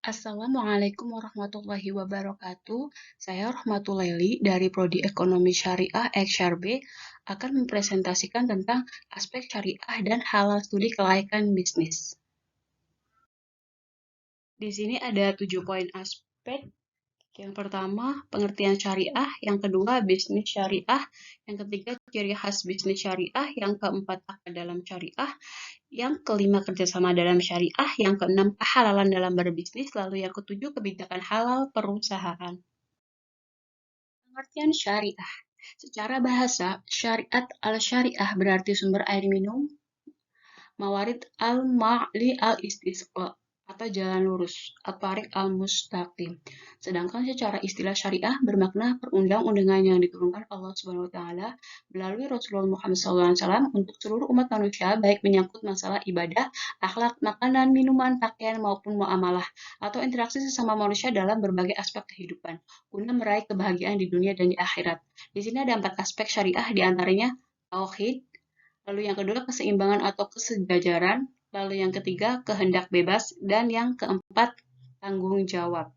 Assalamualaikum warahmatullahi wabarakatuh. Saya Rahmatulaili dari Prodi Ekonomi Syariah XRB akan mempresentasikan tentang aspek syariah dan halal studi kelayakan bisnis. Di sini ada 7 poin aspek. Yang pertama, pengertian syariah. Yang kedua, bisnis syariah. Yang ketiga, ciri khas bisnis syariah. Yang keempat, akad dalam syariah. Yang kelima, kerjasama dalam syariah. Yang keenam, kehalalan dalam berbisnis. Lalu yang ketujuh, kebijakan halal perusahaan. Pengertian syariah. Secara bahasa, syariat al-syariah berarti sumber air minum, mawarid al-ma'li al-istisqa atau jalan lurus, at-tariq al-mustaqim. Sedangkan secara istilah syariah bermakna perundang-undangan yang diturunkan Allah Subhanahu wa taala melalui Rasulullah Muhammad SAW untuk seluruh umat manusia, baik menyangkut masalah ibadah, akhlak, makanan, minuman, pakaian maupun muamalah atau interaksi sesama manusia dalam berbagai aspek kehidupan guna meraih kebahagiaan di dunia dan di akhirat. Di sini ada 4 aspek syariah, diantaranya tauhid, lalu yang kedua keseimbangan atau kesejajaran, lalu yang ketiga kehendak bebas, dan yang keempat tanggung jawab.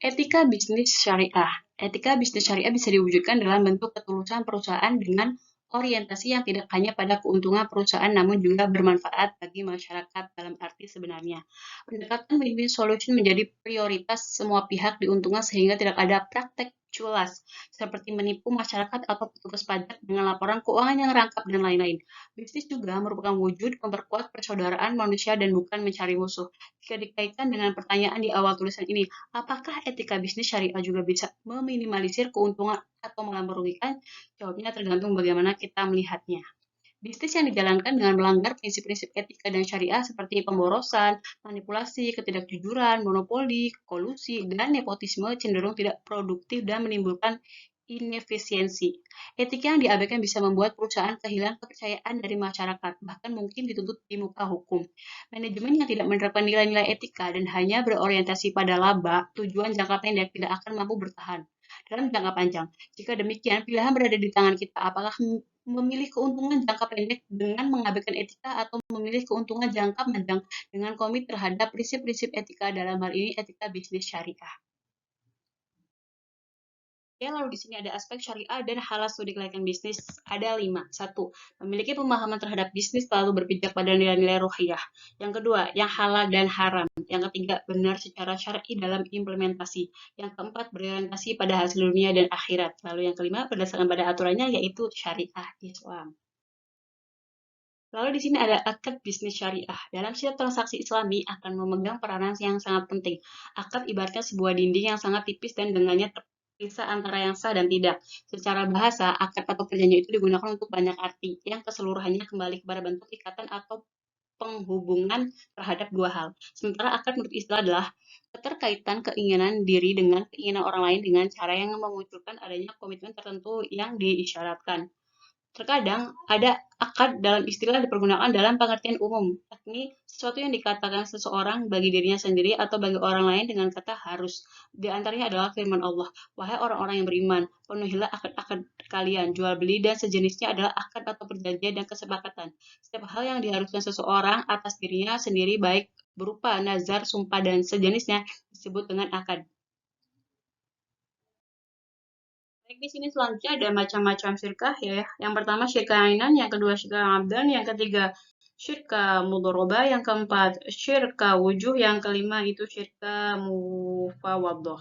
Etika bisnis syariah. Etika bisnis syariah bisa diwujudkan dalam bentuk ketulusan perusahaan dengan orientasi yang tidak hanya pada keuntungan perusahaan namun juga bermanfaat bagi masyarakat dalam arti sebenarnya. Pendekatan win-win solution menjadi prioritas semua pihak diuntungkan sehingga tidak ada praktek culas seperti menipu masyarakat atau petugas pajak dengan laporan keuangan yang rangkap dan lain-lain. Bisnis juga merupakan wujud memperkuat persaudaraan manusia dan bukan mencari musuh. Jika dikaitkan dengan pertanyaan di awal tulisan ini, apakah etika bisnis syariah juga bisa meminimalisir keuntungan atau malah merugikan? Jawabnya tergantung bagaimana kita melihatnya. Bisnis yang dijalankan dengan melanggar prinsip-prinsip etika dan syariah seperti pemborosan, manipulasi, ketidakjujuran, monopoli, kolusi, dan nepotisme cenderung tidak produktif dan menimbulkan inefisiensi. Etika yang diabaikan bisa membuat perusahaan kehilangan kepercayaan dari masyarakat, bahkan mungkin dituntut di muka hukum. Manajemen yang tidak menerapkan nilai-nilai etika dan hanya berorientasi pada laba, tujuan jangka pendek tidak akan mampu bertahan dalam jangka panjang. Jika demikian, pilihan berada di tangan kita. Apakah memilih keuntungan jangka pendek dengan mengabaikan etika atau memilih keuntungan jangka panjang dengan komit terhadap prinsip-prinsip etika dalam hal ini etika bisnis syariah. Ya, lalu di sini ada aspek syariah dan halal studi kelayakan bisnis. Ada 5. Satu, memiliki pemahaman terhadap bisnis lalu berpijak pada nilai-nilai ruhiyah. Yang kedua, yang halal dan haram. Yang ketiga, benar secara syar'i dalam implementasi. Yang keempat, berorientasi pada hasil dunia dan akhirat. Lalu yang kelima, berdasarkan pada aturannya yaitu syariah Islam. Lalu di sini ada akad bisnis syariah. Dalam setiap transaksi Islami akan memegang peranan yang sangat penting. Akad ibaratnya sebuah dinding yang sangat tipis dan dengannya terpisah antara yang sah dan tidak. Secara bahasa, akad atau perjanjian itu digunakan untuk banyak arti, yang keseluruhannya kembali kepada bentuk ikatan atau penghubungan terhadap dua hal. Sementara akad menurut istilah adalah keterkaitan keinginan diri dengan keinginan orang lain dengan cara yang memunculkan adanya komitmen tertentu yang diisyaratkan. Terkadang ada akad dalam istilah dipergunakan dalam pengertian umum, yakni sesuatu yang dikatakan seseorang bagi dirinya sendiri atau bagi orang lain dengan kata harus. Di antaranya adalah firman Allah, "Wahai orang-orang yang beriman, penuhilah akad-akad kalian, jual beli dan sejenisnya adalah akad atau perjanjian dan kesepakatan. Setiap hal yang diharuskan seseorang atas dirinya sendiri baik berupa nazar, sumpah dan sejenisnya disebut dengan akad." Baik, di sini selanjutnya ada macam-macam syirkah ya. Yang pertama syirkah ainan, yang kedua syirkah abdan, yang ketiga syirkah mudhoroba, yang keempat syirkah wujuh, yang kelima itu syirkah mufawadah.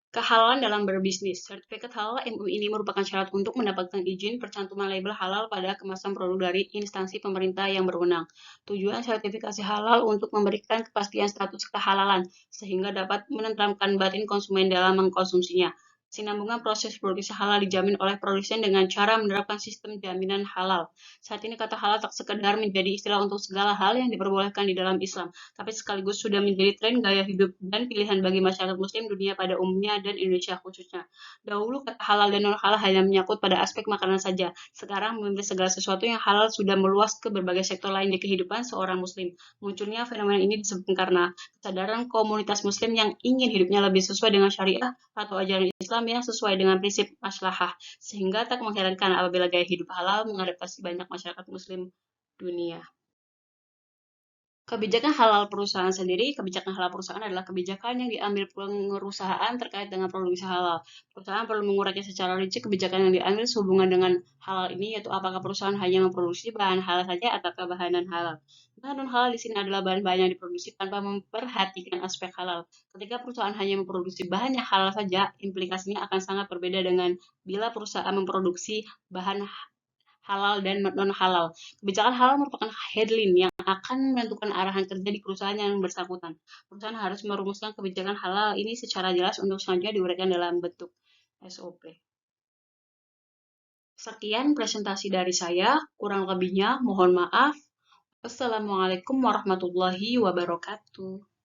Kehalalan dalam berbisnis. Sertifikat halal MUI ini merupakan syarat untuk mendapatkan izin percantuman label halal pada kemasan produk dari instansi pemerintah yang berwenang. Tujuan sertifikasi halal untuk memberikan kepastian status kehalalan, sehingga dapat menenteramkan batin konsumen dalam mengkonsumsinya. Kesinambungan proses produksi halal dijamin oleh produsen dengan cara menerapkan sistem jaminan halal. Saat ini kata halal tak sekedar menjadi istilah untuk segala hal yang diperbolehkan di dalam Islam, tapi sekaligus sudah menjadi tren gaya hidup dan pilihan bagi masyarakat muslim dunia pada umumnya dan Indonesia khususnya. Dahulu kata halal dan non halal hanya menyangkut pada aspek makanan saja. Sekarang memilih segala sesuatu yang halal sudah meluas ke berbagai sektor lain di kehidupan seorang muslim. Munculnya fenomena ini disebabkan karena kesadaran komunitas muslim yang ingin hidupnya lebih sesuai dengan syariah atau ajaran Islam yang sesuai dengan prinsip maslahah, sehingga tak mengherankan apabila gaya hidup halal mengadaptasi banyak masyarakat muslim dunia. Kebijakan halal perusahaan sendiri, kebijakan halal perusahaan adalah kebijakan yang diambil perusahaan terkait dengan produksi halal. Perusahaan perlu menguraikan secara rinci kebijakan yang diambil sehubungan dengan halal ini, yaitu apakah perusahaan hanya memproduksi bahan halal saja ataukah bahan non-halal. Bahan non-halal di sini adalah bahan-bahan yang diproduksi tanpa memperhatikan aspek halal. Ketika perusahaan hanya memproduksi bahan yang halal saja, implikasinya akan sangat berbeda dengan bila perusahaan memproduksi bahan halal dan non-halal. Kebijakan halal merupakan headline yang akan menentukan arahan kerja di perusahaan yang bersangkutan. Perusahaan harus merumuskan kebijakan halal ini secara jelas untuk selanjutnya diuraikan dalam bentuk SOP. Sekian presentasi dari saya, kurang lebihnya mohon maaf. Wassalamualaikum warahmatullahi wabarakatuh.